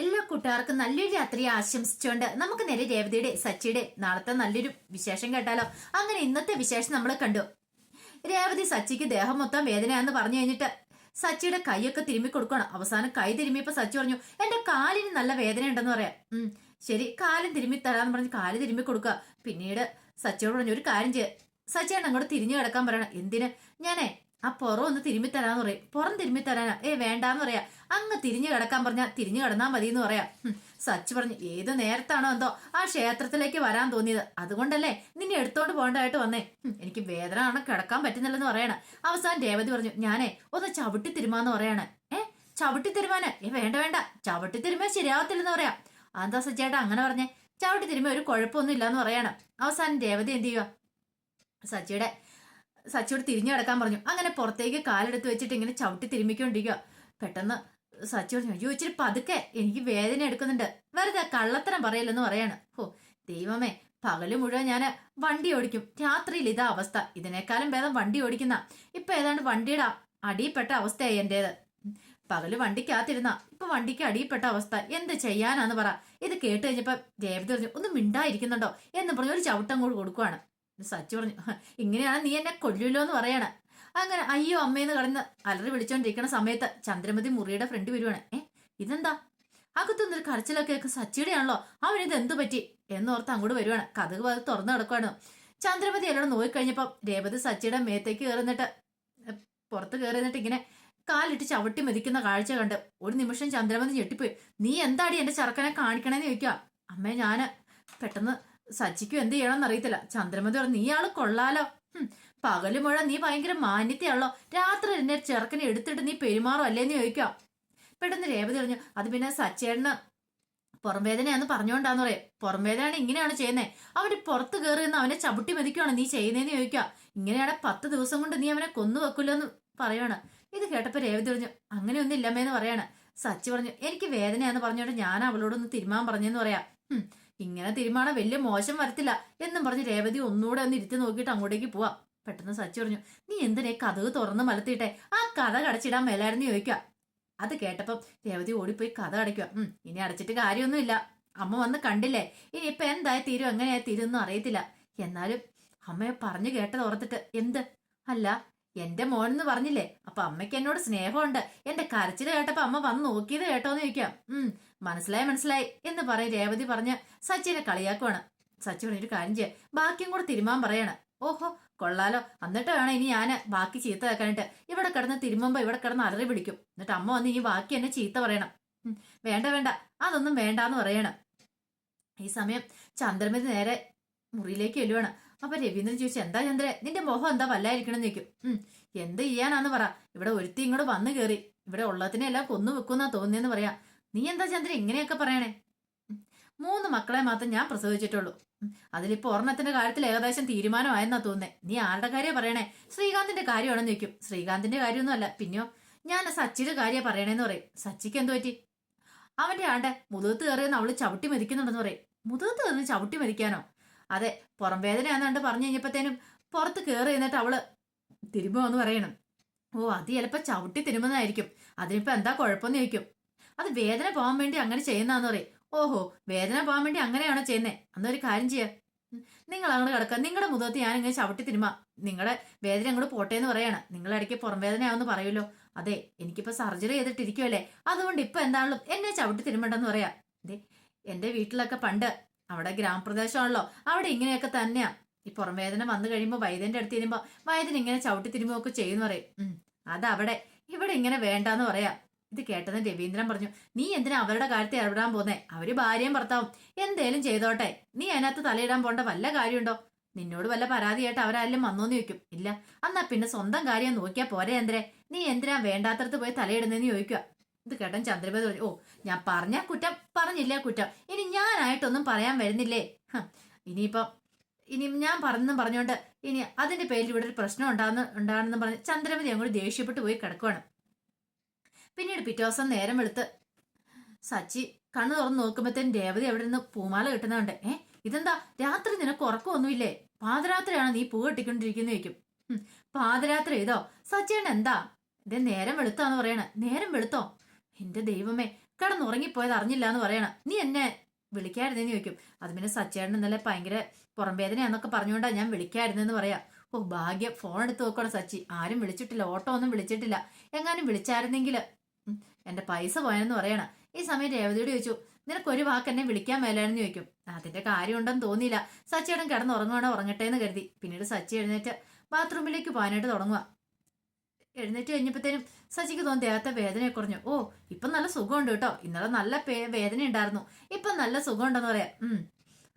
എല്ലാ കൂട്ടുകാർക്കും നല്ലൊരു രാത്രി ആശംസിച്ചുകൊണ്ട് നമുക്ക് നേരെ രേവതിയുടെ സച്ചിയുടെ നാളത്തെ നല്ലൊരു വിശേഷം കേട്ടാലോ. അങ്ങനെ ഇന്നത്തെ വിശേഷം നമ്മൾ കണ്ടു. രേവതി സച്ചിക്ക് ദേഹം മൊത്തം വേദനയാന്ന് പറഞ്ഞു കഴിഞ്ഞിട്ട് സച്ചിയുടെ കൈയൊക്കെ തിരുമ്മി കൊടുക്കണം. അവസാനം കൈ തിരുമ്മിയപ്പോ സച്ചി പറഞ്ഞു, എന്റെ കാലിന് നല്ല വേദന ഉണ്ടെന്ന് പറയാം. ശരി, കാലും തിരുമ്മി തരാന്ന് പറഞ്ഞ് കാല് തിരുമ്മി കൊടുക്കുക. പിന്നീട് സച്ചിയോട് പറഞ്ഞു, ഒരു കാര്യം ചെയ്യ, സച്ചിയാണ് അങ്ങോട്ട് തിരിഞ്ഞു കിടക്കാൻ പറയണം. എന്തിന്? ഞാനേ ആ പുറം ഒന്ന് തിരുമ്മി തരാന്ന് പറയും. പുറം തിരുമ്മി തരാനാ? വേണ്ടാന്ന് പറയാ. അങ്ങ് തിരിഞ്ഞു കിടക്കാൻ പറഞ്ഞാൽ തിരിഞ്ഞു കിടന്നാ മതി എന്ന് പറയാം. സച്ചി പറഞ്ഞു, ഏത് നേരത്താണോ എന്തോ ആ ക്ഷേത്രത്തിലേക്ക് വരാൻ തോന്നിയത്, അതുകൊണ്ടല്ലേ നിന്നെ എടുത്തോണ്ട് പോകേണ്ടതായിട്ട് വന്നേ. എനിക്ക് വേദന ആണ്, കിടക്കാൻ പറ്റുന്നില്ലെന്ന് പറയണ. അവസാനം രേവതി പറഞ്ഞു, ഞാനേ ഒന്ന് ചവിട്ടി തിരുമാന്ന് പറയാണ്. ചവിട്ടി തിരുമാന്? വേണ്ട വേണ്ട, ചവിട്ടി തിരുമാൻ ശരിയാവത്തില്ലെന്ന് പറയാം. എന്താ സച്ചേട്ടാ അങ്ങനെ പറഞ്ഞേ? ചവിട്ടി തിരുമാൻ ഒരു കുഴപ്പമൊന്നും ഇല്ലാന്ന് പറയാണ്. അവസാനം രേവതി എന്ത് ചെയ്യുക, സച്ചിയോട് തിരിഞ്ഞു കിടക്കാൻ പറഞ്ഞു. അങ്ങനെ പുറത്തേക്ക് കാലെടുത്ത് വെച്ചിട്ട് ഇങ്ങനെ ചവിട്ടി തിരുമ്മിക്കൊണ്ടിരിക്കുക. പെട്ടെന്ന് സച്ചിയോട് അയ്യോ ഇച്ചിരി പതുക്കെ, എനിക്ക് വേദന എടുക്കുന്നുണ്ട്, വെറുതെ കള്ളത്തരം പറയല്ലെന്ന് പറയാണ്. ദൈവമേ, പകല് മുഴുവൻ ഞാൻ വണ്ടി ഓടിക്കും, രാത്രിയിൽ ഇതാ അവസ്ഥ. ഇതിനേക്കാളും ഭേദം വണ്ടി ഓടിക്കുന്ന. ഇപ്പൊ ഏതാണ്ട് വണ്ടിയുടെ അടിയിൽപ്പെട്ട അവസ്ഥയായി എന്റേത്. പകല് വണ്ടിക്കകത്തിരുന്ന ഇപ്പൊ വണ്ടിക്ക് അടിയിൽപ്പെട്ട അവസ്ഥ, എന്ത് ചെയ്യാനാന്ന് പറ. ഇത് കേട്ട് കഴിഞ്ഞപ്പോ രേവതി പറഞ്ഞു, ഒന്ന് മിണ്ടായിരിക്കുന്നുണ്ടോ എന്ന് പറഞ്ഞു ഒരു ചവിട്ടം കൂടി കൊടുക്കുവാണ്. സച്ചി പറഞ്ഞു, ഇങ്ങനെയാണ് നീ എന്നെ കൊല്ലൂല്ലോ എന്ന് പറയാണ്. അങ്ങനെ അയ്യോ അമ്മയെന്ന് കടന്ന് അലറി വിളിച്ചോണ്ടിരിക്കുന്ന സമയത്ത് ചന്ദ്രമതി മുറിയുടെ ഫ്രണ്ട് വരുവാണ്. ഇതെന്താ അകത്തൊന്നൊരു കരച്ചിലൊക്കെ സച്ചിയുടെ ആണല്ലോ, അവനിത് എന്തു പറ്റി എന്നോർത്ത് അങ്ങോട്ട് വരുവാണ്. കഥക് അത് തുറന്നു കിടക്കുവാണ്. ചന്ദ്രമതി എല്ലാം നോക്കിക്കഴിഞ്ഞപ്പോ രേവതി സച്ചിയുടെ മേത്തേക്ക് കയറുന്നിട്ട് പുറത്ത് കയറിന്നിട്ട് ഇങ്ങനെ കാലിട്ട് ചവിട്ടി മെതിക്കുന്ന കാഴ്ച കണ്ട് ഒരു നിമിഷം ചന്ദ്രമതി ഞെട്ടിപ്പോയി. നീ എന്താടി എന്റെ ചെറുക്കനെ കാണിക്കണേന്ന് ചോദിക്കുക. അമ്മേ ഞാന് പെട്ടെന്ന് സച്ചിക്കും എന്ത് ചെയ്യണമെന്ന് അറിയത്തില്ല. ചന്ദ്രമതി പറഞ്ഞു, നീ ആള് കൊള്ളാലോ, പകല് മുഴുവൻ നീ ഭയങ്കര മാന്യതയാണല്ലോ, രാത്രി എന്നെ ചെറുക്കനെ എടുത്തിട്ട് നീ പെരുമാറും അല്ലേന്ന് ചോദിക്കാം. പെട്ടെന്ന് രേവതി പറഞ്ഞു, അത് പിന്നെ സച്ചേട്ടന് പുറം വേദനയാന്ന് പറഞ്ഞുകൊണ്ടാന്ന് പറയാം. പുറം വേദനയാണ് ഇങ്ങനെയാണ് ചെയ്യുന്നത്, അവന്റെ പുറത്ത് കയറി നിന്ന് അവനെ ചവിട്ടി മെതിക്കുകയാണ് നീ ചെയ്യുന്നതെന്ന് ചോദിക്കുക. ഇങ്ങനെയാണ് 10 ദിവസം കൊണ്ട് നീ അവനെ കൊന്നു വെക്കില്ലോ എന്ന് പറയാണ്. ഇത് കേട്ടപ്പോ രേവതി പറഞ്ഞു, അങ്ങനെയൊന്നും ഇല്ലമ്മേന്ന് പറയാണ്. സച്ചി പറഞ്ഞു, എനിക്ക് വേദനയാന്ന് പറഞ്ഞോണ്ട് ഞാൻ അവളോടൊന്ന് തിരുമാൻ പറഞ്ഞെന്ന് പറയാം. ഇങ്ങനെ തീരുമാനം വലിയ മോശം വരത്തില്ല എന്നും പറഞ്ഞ് രേവതി ഒന്നുകൂടെ ഒന്ന് ഇരുത്തി നോക്കിയിട്ട് അങ്ങോട്ടേക്ക് പോവാം. പെട്ടെന്ന് സച്ചി പറഞ്ഞു, നീ എന്തിനെ കഥക് തുറന്ന് മലത്തിയിട്ടെ, ആ കഥ അടച്ചിടാൻ മേലായിരുന്നു ചോദിക്കുക. അത് കേട്ടപ്പം രേവതി ഓടിപ്പോയി കഥ അടയ്ക്കുക. ഇനി അടച്ചിട്ട് കാര്യമൊന്നുമില്ല, അമ്മ വന്ന് കണ്ടില്ലേ, ഇനി ഇപ്പൊ എന്തായി തീരും എങ്ങനെയായി തീരും ഒന്നും അറിയത്തില്ല. എന്നാലും അമ്മയെ പറഞ്ഞു കേട്ടത് ഓർത്തിട്ട് എന്ത്, അല്ല എന്റെ മോനെന്ന് പറഞ്ഞില്ലേ, അപ്പൊ അമ്മയ്ക്ക് എന്നോട് സ്നേഹമുണ്ട്, എന്റെ കരച്ചില് കേട്ടപ്പോ അമ്മ വന്ന് നോക്കിയത് കേട്ടോന്ന് ചോദിക്കാം. മനസ്സിലായി എന്ന് പറയും രേവതി പറഞ്ഞ് സച്ചിനെ കളിയാക്കുവാണ്. സച്ചി പറഞ്ഞൊരു കാര്യം ചെയ്യാം, ബാക്കിയും കൂടെ തിരുമാൻ പറയാണ്. ഓഹോ കൊള്ളാലോ, എന്നിട്ട് വേണം ഇനി ഞാൻ ബാക്കി ചീത്ത കേൾക്കാനായിട്ട്. ഇവിടെ കിടന്ന് തിരുമ്പോ ഇവിടെ കിടന്ന് അലറി പിടിക്കും, എന്നിട്ട് അമ്മ വന്ന് ഇനി ബാക്കി എന്നെ ചീത്ത പറയണം. വേണ്ട അതൊന്നും വേണ്ടാന്ന് പറയണം. ഈ സമയം ചന്ദ്രമതി നേരെ മുറിയിലേക്ക് ചെല്ലുവാണ്. അപ്പൊ രവീന്ദ്രൻ ചോദിച്ചു, എന്താ ചന്ദ്ര നിന്റെ മുഖം എന്താ വല്ലായിരിക്കണമെന്ന് ചോദിക്കും. എന്ത് ചെയ്യാനാന്ന് പറ, ഇവിടെ ഒരുത്തി ഇങ്ങോട്ട് വന്നു കയറി ഇവിടെ ഉള്ളതിനെ എല്ലാം കൊന്നു വെക്കുന്നാ തോന്നിയെന്ന് പറയാ. നീ എന്താ ചന്ദ്ര ഇങ്ങനെയൊക്കെ പറയണേ? 3 മക്കളെ മാത്രം ഞാൻ പ്രസവിച്ചിട്ടുള്ളൂ, അതിലിപ്പോ ഒരെണ്ണത്തിന്റെ കാര്യത്തിൽ ഏകദേശം തീരുമാനമായെന്നാ തോന്നുന്നേ. നീ ആരുടെ കാര്യം പറയണേ? ശ്രീകാന്തിന്റെ കാര്യമാണെന്ന് ചോദിക്കും. ശ്രീകാന്തിന്റെ കാര്യമൊന്നും അല്ല, പിന്നെയോ ഞാൻ സച്ചിയുടെ കാര്യം പറയണേന്ന് പറയും. സച്ചിക്ക് എന്തു പറ്റി? അവന്റെ ആണ്ടെ മുതുകത്ത് കയറിയെന്ന് അവള് ചവിട്ടി മരിക്കുന്നുണ്ടെന്ന് പറയും. മുതുകത്ത് കയറി ചവിട്ടി മരിക്കാനോ? അതെ, പുറം വേദനയാന്നാണ്ട് പറഞ്ഞു കഴിഞ്ഞപ്പോഴത്തേനും പുറത്ത് കയറി എന്നിട്ട് അവള് തിരുമ്പുമെന്ന് പറയണം. അത് ചിലപ്പോ ചവിട്ടി തിരുമ്പുന്നതായിരിക്കും, അതിനിപ്പോ എന്താ കുഴപ്പമെന്ന് ചോദിക്കും. അത് വേദന പോകാൻ വേണ്ടി അങ്ങനെ ചെയ്യുന്നതാന്ന് പറയും. ഓഹോ, വേദന പോകാൻ വേണ്ടി അങ്ങനെയാണോ ചെയ്യുന്നേ? അന്നൊരു കാര്യം ചെയ്യാ, നിങ്ങൾ അങ്ങോട്ട് കിടക്കുക, നിങ്ങളുടെ മുഖത്ത് ഞാൻ ഇങ്ങനെ ചവിട്ടി തിരുമ, നിങ്ങളുടെ വേദന അങ്ങോട്ട് പോട്ടെ എന്ന് പറയാണ്. നിങ്ങളിടയ്ക്ക് പുറം വേദനയാവെന്ന് പറയുമല്ലോ. അതെ, എനിക്കിപ്പോ സർജറി ചെയ്തിട്ടിരിക്കുമല്ലേ, അതുകൊണ്ട് ഇപ്പൊ എന്താണല്ലോ എന്നെ ചവിട്ടി തിരുമണ്ടെന്ന് പറയാ. അതെ, എന്റെ വീട്ടിലൊക്കെ പണ്ട് അവിടെ ഗ്രാമപ്രദേശമാണല്ലോ, അവിടെ ഇങ്ങനെയൊക്കെ തന്നെയാ. ഈ പുറം വേദന വന്നു കഴിയുമ്പോൾ വൈദ്യന്റെ അടുത്ത് തിരുമ്പോ വൈദ്യൻ ഇങ്ങനെ ചവിട്ടി തിരുമ്പൊക്കെ ചെയ്യുന്ന പറയും. അതവിടെ, ഇവിടെ ഇങ്ങനെ വേണ്ടാന്ന് പറയാ. ഇത് കേട്ടത് രവീന്ദ്രൻ പറഞ്ഞു, നീ എന്തിനാ അവരുടെ കാര്യത്തിൽ ഇടപെടാൻ പോന്നേ? അവര് ഭാര്യയും ഭർത്താവും എന്തേലും ചെയ്തോട്ടെ, നീ അതിനകത്ത് തലയിടാൻ പോണ്ട വല്ല കാര്യമുണ്ടോ? നിന്നോട് വല്ല പരാതിയായിട്ട് അവരാരെങ്കിലും വന്നോന്ന് ചോദിക്കും. ഇല്ല, എന്നാ പിന്നെ സ്വന്തം കാര്യം നോക്കിയാ പോരെ ചന്ദ്രേ, നീ എന്തിനാ വേണ്ടാത്തടത്ത് പോയി തലയിടുന്നതെന്ന് ചോദിക്കുക. ഇത് കേട്ടൻ ചന്ദ്രബേദ് പറഞ്ഞു, ഞാൻ പറഞ്ഞ കുറ്റം, പറഞ്ഞില്ലേ കുറ്റം, ഇനി ഞാനായിട്ടൊന്നും പറയാൻ വരുന്നില്ലേ. ഇനി ഞാൻ പറഞ്ഞോണ്ട് ഇനി അതിന്റെ പേരിൽ ഇവിടെ ഒരു പ്രശ്നം ഉണ്ടാകുന്നെന്ന് പറഞ്ഞ് ചന്ദ്രമതി അങ്ങോട്ട് ദേഷ്യപ്പെട്ട് പോയി കിടക്കുവാണ്. പിന്നീട് പിറ്റേ ദിവസം നേരം വെളുത്ത് സച്ചി കണ്ണു തുറന്ന് നോക്കുമ്പോഴത്തേനും രേവതി അവിടെ നിന്ന് പൂമാല കിട്ടുന്നുണ്ട്. ഇതെന്താ രാത്രി നിനക്ക് ഉറക്കമൊന്നുമില്ലേ? പാതിരാത്രിയാണ് നീ പൂ കെട്ടിക്കൊണ്ടിരിക്കുന്ന ചോദിക്കും. പാതിരാത്രി ഇതോ? സച്ചിയാണ് എന്താ ഇതേ നേരം വെളുത്താന്ന് പറയണ? നേരം വെളുത്തോ? എന്റെ ദൈവമേ, കിടന്നുറങ്ങിപ്പോയത് അറിഞ്ഞില്ല എന്ന് പറയണം. നീ എന്നെ വിളിക്കായിരുന്നെന്ന് ചോദിക്കും. അത് പിന്നെ സച്ചേട്ടൻ ഇന്നലെ ഭയങ്കര പുറം വേദനയാന്നൊക്കെ പറഞ്ഞുകൊണ്ടാ ഞാൻ വിളിക്കായിരുന്നെന്ന് പറയാം. ഓ ഭാഗ്യം, ഫോൺ എടുത്ത് നോക്കണം സച്ചി, ആരും വിളിച്ചിട്ടില്ല, ഓട്ടോ ഒന്നും വിളിച്ചിട്ടില്ല, എങ്ങാനും വിളിച്ചായിരുന്നെങ്കിൽ എന്റെ പൈസ പോയെന്ന് പറയണം. ഈ സമയം രേവതിയോട് ചോദിച്ചു, നിനക്കൊരു വാക്ക് എന്നെ വിളിക്കാൻ മേലായിരുന്നു ചോദിക്കും. അതിന്റെ കാര്യമുണ്ടെന്ന് തോന്നിയില്ല. സച്ചിയേടൻ കിടന്നുറങ്ങുവാണോ ഉറങ്ങട്ടെ എന്ന് കരുതി. പിന്നീട് സച്ചി എഴുന്നേറ്റ് ബാത്റൂമിലേക്ക് പോകാനായിട്ട് തുടങ്ങുക. എഴുന്നേറ്റ് കഴിഞ്ഞപ്പോഴത്തേനും സച്ചിക്ക് തോന്നി ദേഹത്തെ വേദന കുറഞ്ഞു. ഓ ഇപ്പം നല്ല സുഖമുണ്ട് കേട്ടോ, ഇന്നലെ നല്ല വേദന ഉണ്ടായിരുന്നു, ഇപ്പം നല്ല സുഖമുണ്ടെന്ന് പറയാം.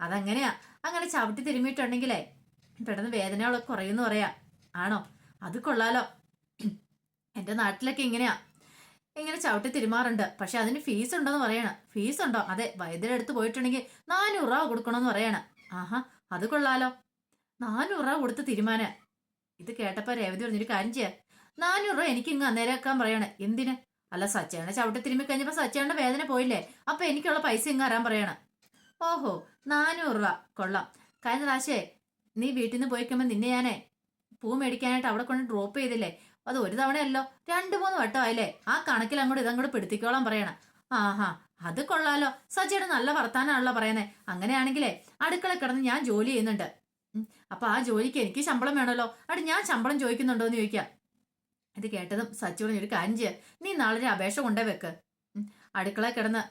അതങ്ങനെയാ, അങ്ങനെ ചവിട്ടി തിരുമ്മിയിട്ടുണ്ടെങ്കിലേ പെട്ടെന്ന് വേദനകളൊക്കെ കുറയുമെന്ന് പറയാ. ആണോ, അത് കൊള്ളാലോ. എന്റെ നാട്ടിലൊക്കെ ഇങ്ങനെയാ, ഇങ്ങനെ ചവിട്ടി തിരുമാറുണ്ട്. പക്ഷെ അതിന് ഫീസ് ഉണ്ടെന്ന് പറയണ. ഫീസ് ഉണ്ടോ? അതെ, വൈദ്യരുടെ അടുത്ത് പോയിട്ടുണ്ടെങ്കിൽ 400 രൂപ കൊടുക്കണമെന്ന് പറയണ. ആഹാ, അത് കൊള്ളാലോ, 400 രൂപ കൊടുത്ത് തിരുമാന്. ഇത് കേട്ടപ്പോ രേവതി പറഞ്ഞൊരു കാര്യം ചെയ്യാ, 400 രൂപ എനിക്ക് ഇങ്ങ് അന്നേരക്കാൻ പറയണേ. എന്തിന്? അല്ല സച്ചേണ ചവിട്ടി തിരുമ്മി കഴിഞ്ഞപ്പോ സച്ചേണന്റെ വേദന പോയില്ലേ, അപ്പൊ എനിക്കുള്ള പൈസ ഇങ്ങ് അറിയാൻ പറയണ. ഓഹോ, 400 രൂപ കൊള്ളാം. കഴിഞ്ഞ പ്രാവശ്യേ നീ വീട്ടിൽ നിന്ന് പോയിക്കുമ്പോ നിന്നെ ഞാനേ പൂ മേടിക്കാനായിട്ട് അവിടെ കൊണ്ട് ഡ്രോപ്പ് ചെയ്തില്ലേ, അത് ഒരു തവണയല്ലോ 2-3 വട്ടമായില്ലേ, ആ കണക്കിൽ അങ്ങോട്ട് ഇതങ്ങോട്ട് പിടുത്തിക്കോളാൻ പറയണ. ആഹാ, അത് കൊള്ളാലോ, സച്ചിയുടെ നല്ല വർത്താനാണല്ലോ പറയുന്നേ. അങ്ങനെയാണെങ്കിലേ അടുക്കള കിടന്ന് ഞാൻ ജോലി ചെയ്യുന്നുണ്ട്, അപ്പൊ ആ ജോലിക്ക് എനിക്ക് ശമ്പളം വേണമല്ലോ, അവിടെ ഞാൻ ശമ്പളം ചോദിക്കുന്നുണ്ടോ എന്ന് ചോദിക്കാം. ഇത് കേട്ടതും സച്ചി പറഞ്ഞൊരു കാര്യം ചെയ്യാം, നീ നാളെ ഒരു അപേക്ഷ കൊണ്ടേ വെക്ക്, അടുക്കള കിടന്ന്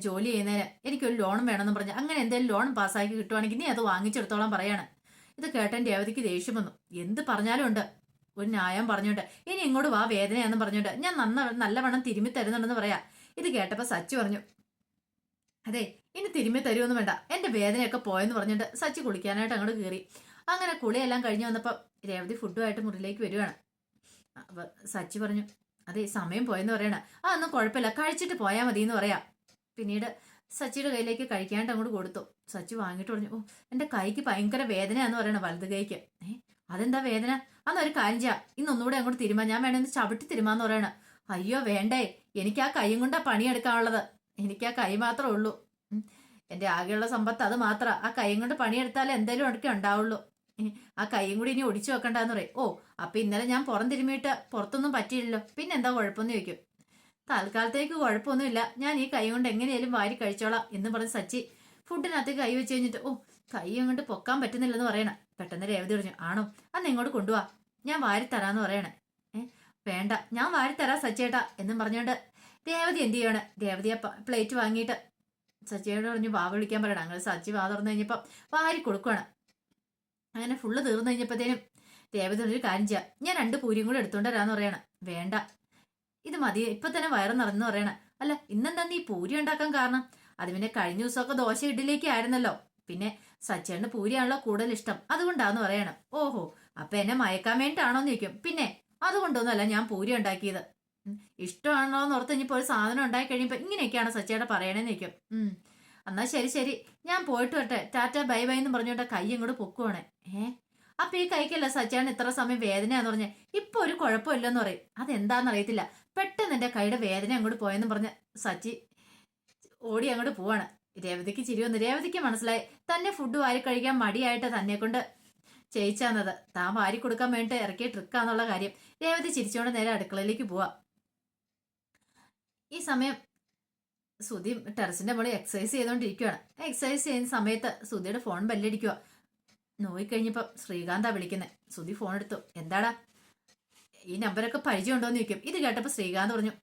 ജോലി ചെയ്യുന്നതിന് എനിക്കൊരു ലോൺ വേണമെന്ന് പറഞ്ഞു, അങ്ങനെ എന്തെങ്കിലും ലോൺ പാസ്സാക്കി കിട്ടുവാണെങ്കിൽ നീ അത് വാങ്ങിച്ചെടുത്തോളാം പറയാണ്. ഇത് കേട്ടൻ രേവതിക്ക് ദേഷ്യം വന്നു. എന്ത് പറഞ്ഞാലും ഉണ്ട് ഒരു ന്യായം പറഞ്ഞോണ്ട്, ഇനി ഇങ്ങോട്ട് വാ വേദനയാന്ന് പറഞ്ഞോണ്ട് ഞാൻ നല്ലവണ്ണം തിരുമ്മി തരുന്നുണ്ടെന്ന് പറയാ. ഇത് കേട്ടപ്പോ സച്ചി പറഞ്ഞു, അതെ ഇനി തിരുമ്മി തരുമൊന്നും വേണ്ട, എന്റെ വേദനയൊക്കെ പോയെന്ന് പറഞ്ഞിട്ട് സച്ചി കുളിക്കാനായിട്ട് അങ്ങോട്ട് കയറി. അങ്ങനെ കുളിയെല്ലാം കഴിഞ്ഞു വന്നപ്പോ രേവതി ഫുഡുമായിട്ട് മുറിയിലേക്ക് വരുവാണ്. അപ്പൊ സച്ചി പറഞ്ഞു, അതെ സമയം പോയെന്ന് പറയണ. അതൊന്നും കുഴപ്പമില്ല, കഴിച്ചിട്ട് പോയാൽ മതി എന്ന് പറയാം. പിന്നീട് സച്ചിയുടെ കയ്യിലേക്ക് കഴിക്കാനായിട്ട് അങ്ങോട്ട് കൊടുത്തു. സച്ചി വാങ്ങിയിട്ട് പറഞ്ഞു, ഓ എന്റെ കൈക്ക് ഭയങ്കര വേദനയാന്ന് പറയണ, വലത് കൈക്ക്. അതെന്താ വേദന? അന്നൊരു കാര്യം ചെയ്യാം, ഇന്നൊന്നുകൂടെ അങ്ങോട്ട് തിരുമാ, ഞാൻ വേണമെന്ന് ചവിട്ടി തിരുമാന്ന് പറയണ. അയ്യോ വേണ്ടേ, എനിക്ക് ആ കൈയും കൊണ്ടാ പണിയെടുക്കാനുള്ളത്, എനിക്ക് ആ കൈ മാത്രമേ ഉള്ളൂ, എന്റെ ആകെയുള്ള സമ്പത്ത് അത് മാത്രം, ആ കൈയും കൊണ്ട് പണിയെടുത്താലേ എന്തായാലും അടുക്കെ ഉണ്ടാവുള്ളൂ, ആ കൈയും കൂടി ഇനി ഒടിച്ചു വെക്കണ്ടെന്ന് പറയും. ഓ അപ്പൊ ഇന്നലെ ഞാൻ പുറം തിരുമിയിട്ട് പുറത്തൊന്നും പറ്റിയില്ലല്ലോ, പിന്നെ എന്താ കുഴപ്പമെന്ന് ചോദിക്കും. തൽക്കാലത്തേക്ക് കുഴപ്പമൊന്നുമില്ല, ഞാൻ ഈ കൈ കൊണ്ട് എങ്ങനെയാലും വാരി കഴിച്ചോളാം എന്ന് പറഞ്ഞ് സച്ചി ഫുഡിനകത്ത് കൈ വെച്ച് കഴിഞ്ഞിട്ട്, ഓ കൈ അങ്ങോട്ട് പൊക്കാൻ പറ്റുന്നില്ലെന്ന് പറയണ. പെട്ടെന്ന് രേവതി പറഞ്ഞു, ആണോ അന്ന് ഇങ്ങോട്ട് കൊണ്ടുപോവാ, ഞാൻ വാരി തരാന്ന് പറയണേ. വേണ്ട ഞാൻ വാരി തരാ സച്ചേട്ടാ എന്നും പറഞ്ഞോണ്ട് രേവതി എന്ത് ചെയ്യാണ്, രേവതി ആ പ്ലേറ്റ് വാങ്ങിയിട്ട് സച്ചിയോട് പറഞ്ഞു വാ വിളിക്കാൻ പറയണം. അങ്ങനെ സച്ചി വാ തുറന്നു കഴിഞ്ഞപ്പം വാരി കൊടുക്കുകയാണ്. അങ്ങനെ ഫുള്ള് തീർന്നു കഴിഞ്ഞപ്പോഴത്തേനും രേവതി ഒരു കാര്യം ചെയ്യാം, ഞാൻ 2 പൂരിയും കൂടെ എടുത്തോണ്ട് വരാന്ന് പറയണ. വേണ്ട ഇത് മതി, ഇപ്പൊ തന്നെ വയറ് നിറഞ്ഞു പറയണ. അല്ല ഇന്നെന്താ നീ പൂരി ഉണ്ടാക്കാൻ കാരണം? അത് പിന്നെ കഴിഞ്ഞ ദിവസമൊക്കെ ദോശ ഇഡ്ഡലിയൊക്കെ ആയിരുന്നല്ലോ, പിന്നെ സച്ചേട്ടന് പൂരിയാണല്ലോ കൂടുതൽ ഇഷ്ടം, അതുകൊണ്ടാന്ന് പറയണം. ഓഹോ, അപ്പൊ എന്നെ മയക്കാൻ വേണ്ടിയിട്ടാണോന്ന് ചോദിക്കും. പിന്നെ അതുകൊണ്ടൊന്നുമല്ല ഞാൻ പൂരി ഉണ്ടാക്കിയത്, ഇഷ്ടമാണോ എന്ന് ഓർത്ത് ഇനിയിപ്പോ ഒരു സാധനം ഉണ്ടാക്കി കഴിയുമ്പോ ഇങ്ങനെയൊക്കെയാണ് സച്ചേട്ട പറയണേന്ന് ചോദിക്കും. എന്നാ ശരി ശരി ഞാൻ പോയിട്ട് വരട്ടെ, ടാറ്റ ബൈ ബൈ എന്ന് പറഞ്ഞോട്ടെ കൈ ഇങ്ങോട്ട് പൊക്കുവാണേ. അപ്പൊ ഈ കൈക്കല്ല സച്ചേട്ടൻ ഇത്ര സമയം വേദനയാന്ന് പറഞ്ഞ, ഇപ്പൊ ഒരു കുഴപ്പമില്ലെന്ന് പറയും. അതെന്താന്ന് അറിയത്തില്ല, പെട്ടെന്ന് എന്റെ കൈയുടെ വേദന അങ്ങോട്ട് പോയെന്ന് പറഞ്ഞ് സച്ചി ഓടി അങ്ങോട്ട് പോവാണ്. രേവതിക്ക് ചിരി വന്നു. രേവതിക്ക് മനസ്സിലായി തന്നെ ഫുഡ് വാരി കഴിക്കാൻ മടിയായിട്ട് തന്നെ കൊണ്ട് ചെയ്യിച്ചാന്നത്, താൻ വാരി കൊടുക്കാൻ വേണ്ടിട്ട് ഇറക്കിയ ട്രിക്കാന്നുള്ള കാര്യം. രേവതി ചിരിച്ചുകൊണ്ട് നേരെ അടുക്കളയിലേക്ക് പോവാ. ഈ സമയം സുധി ടെറസിന്റെ മുകളിൽ എക്സസൈസ് ചെയ്തോണ്ടിരിക്കുകയാണ്. എക്സസൈസ് ചെയ്യുന്ന സമയത്ത് സുധിയുടെ ഫോൺ ബെല്ലടിക്കുക. നോക്കിക്കഴിഞ്ഞപ്പോ ശ്രീകാന്താ വിളിക്കുന്നത്. സുധി ഫോൺ എടുത്തു. എന്താടാ ഈ നമ്പരൊക്കെ പരിചയമുണ്ടോന്ന് ചോദിക്കും. ഇത് കേട്ടപ്പോ ശ്രീകാന്ത് പറഞ്ഞു,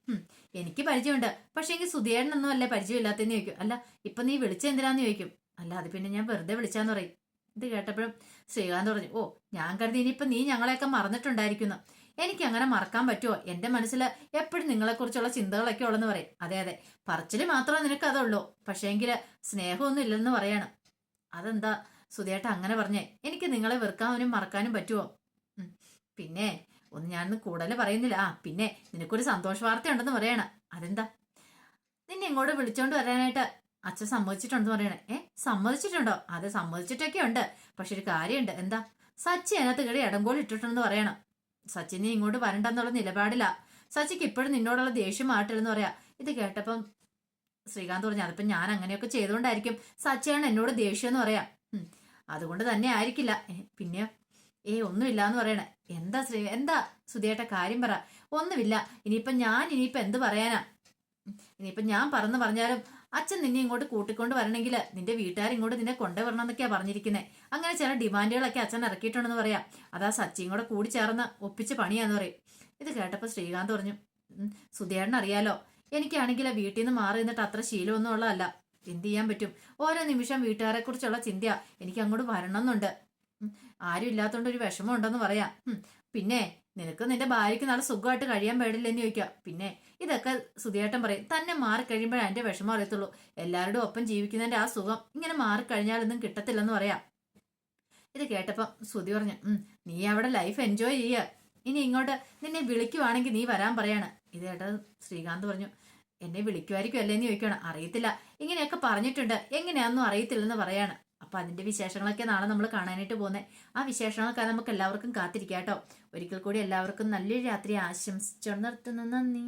എനിക്ക് പരിചയമുണ്ട്, പക്ഷെ എങ്കിൽ സുധിയേടനൊന്നും അല്ലേ പരിചയമില്ലാത്തെന്ന് ചോദിക്കും. അല്ല ഇപ്പൊ നീ വിളിച്ചെന്തിനാന്ന് ചോദിക്കും. അല്ല അത് പിന്നെ ഞാൻ വെറുതെ വിളിച്ചാന്ന് പറയും. ഇത് കേട്ടപ്പോഴും ശ്രീകാന്ത് പറഞ്ഞു, ഓ ഞാൻ കരുതി ഇനിയിപ്പൊ നീ ഞങ്ങളെയൊക്കെ മറന്നിട്ടുണ്ടായിരിക്കുന്നു. എനിക്ക് അങ്ങനെ മറക്കാൻ പറ്റുമോ? എന്റെ മനസ്സിൽ എപ്പോഴും നിങ്ങളെക്കുറിച്ചുള്ള ചിന്തകളൊക്കെ ഉള്ളെന്ന് പറയും. അതെ അതെ, പറച്ചില് മാത്രമേ നിനക്ക് അതുള്ളൂ, പക്ഷേങ്കില് സ്നേഹമൊന്നും ഇല്ലെന്ന് പറയാണ്. അതെന്താ സുധിയേട്ട അങ്ങനെ പറഞ്ഞേ? എനിക്ക് നിങ്ങളെ വെറുക്കാനും മറക്കാനും പറ്റുമോ? പിന്നെ ഒന്ന് ഞാനൊന്ന് കൂടുതൽ പറയുന്നില്ല. പിന്നെ നിനക്കൊരു സന്തോഷ വാർത്ത ഉണ്ടെന്ന് പറയണ. അതെന്താ? നിന്നെ ഇങ്ങോട്ട് വിളിച്ചോണ്ട് വരാനായിട്ട് അച്ഛൻ സമ്മതിച്ചിട്ടുണ്ടെന്ന് പറയണേ. സമ്മതിച്ചിട്ടുണ്ടോ? അതെ സമ്മതിച്ചിട്ടൊക്കെ ഉണ്ട്, പക്ഷെ ഒരു കാര്യമുണ്ട്. എന്താ? സച്ചി അതിനകത്ത് കിടി ഇടങ്കോൾ ഇട്ടിട്ടുണ്ടെന്ന് പറയണം. സച്ചിനെ ഇങ്ങോട്ട് വരണ്ടെന്നുള്ള നിലപാടില്ല. സച്ചിക്ക് ഇപ്പോഴും നിന്നോടുള്ള ദേഷ്യം മാറ്റില്ലെന്ന് പറയാ. ഇത് കേട്ടപ്പം ശ്രീകാന്ത് പറഞ്ഞു, അതിപ്പം ഞാൻ അങ്ങനെയൊക്കെ ചെയ്തുകൊണ്ടായിരിക്കും സച്ചിയാണ് എന്നോട് ദേഷ്യം എന്ന് പറയാം. അതുകൊണ്ട് തന്നെ ആയിരിക്കില്ല. പിന്നെ ഒന്നുമില്ല എന്ന് പറയണേ. എന്താ സുധിയേട്ട കാര്യം പറ. ഒന്നുമില്ല, ഇനിയിപ്പൊ എന്ത് പറയാനാ? ഇനിയിപ്പൊ ഞാൻ പറഞ്ഞാലും അച്ഛൻ നിന്നെ ഇങ്ങോട്ട് കൂട്ടിക്കൊണ്ട് വരണമെങ്കിൽ നിന്റെ വീട്ടുകാർ ഇങ്ങോട്ട് നിന്നെ കൊണ്ടുവരണം എന്നൊക്കെയാ പറഞ്ഞിരിക്കുന്നത്. അങ്ങനെ ചില ഡിമാൻഡുകളൊക്കെ അച്ഛൻ ഇറക്കിയിട്ടുണ്ടെന്ന് പറയാം. അതാ സച്ചിയും കൂടെ കൂടി ചേർന്ന് ഒപ്പിച്ച് പണിയാന്ന് പറയും. ഇത് കേട്ടപ്പോൾ ശ്രീകാന്ത് പറഞ്ഞു, സുധേട്ടൻ അറിയാലോ, എനിക്കാണെങ്കിൽ വീട്ടിൽ നിന്ന് മാറി നിന്നിട്ട് അത്ര ശീലമൊന്നും ഉള്ളതല്ല. എന്ത് ചെയ്യാൻ പറ്റും? ഓരോ നിമിഷം വീട്ടുകാരെ കുറിച്ചുള്ള ചിന്തയാ എനിക്ക് അങ്ങോട്ട് വരണമെന്നുണ്ട്. ആരും ഇല്ലാത്തോണ്ട് ഒരു വിഷമം ഉണ്ടെന്ന് പറയാം. പിന്നെ നിനക്ക് നിന്റെ ഭാര്യയ്ക്ക് നല്ല സുഖമായിട്ട് കഴിയാൻ പാടില്ലെന്ന് ചോദിക്കാം. പിന്നെ ഇതൊക്കെ സുധിയേട്ടൻ പറയും. തന്നെ മാറിക്കഴിയുമ്പോഴേ അതിന്റെ വിഷമം അറിയത്തുള്ളൂ. എല്ലാവരുടെ ഒപ്പം ജീവിക്കുന്നതിന്റെ ആ സുഖം ഇങ്ങനെ മാറിക്കഴിഞ്ഞാലൊന്നും കിട്ടത്തില്ലെന്ന് പറയാം. ഇത് കേട്ടപ്പം സുധി പറഞ്ഞു, നീ അവിടെ ലൈഫ് എൻജോയ് ചെയ്യുക. ഇനി ഇങ്ങോട്ട് നിന്നെ വിളിക്കുവാണെങ്കിൽ നീ വരാൻ പറയാണ്. ഇത് കേട്ടത് ശ്രീകാന്ത് പറഞ്ഞു, എന്നെ വിളിക്കുമായിരിക്കും അല്ലേന്ന് ചോദിക്കണം. അറിയത്തില്ല, ഇങ്ങനെയൊക്കെ പറഞ്ഞിട്ടുണ്ട്, എങ്ങനെയാണെന്നും അറിയത്തില്ലെന്ന് പറയാണ്. അപ്പൊ അതിന്റെ വിശേഷങ്ങളൊക്കെ നാളെ നമ്മൾ കാണാനായിട്ട് പോകുന്നത്. ആ വിശേഷങ്ങളൊക്കെ നമുക്ക് എല്ലാവർക്കും കാത്തിരിക്കാം കേട്ടോ. ഒരിക്കൽ കൂടി എല്ലാവർക്കും നല്ലൊരു രാത്രി ആശംസിച്ചു നിർത്തുന്നു. നന്ദി.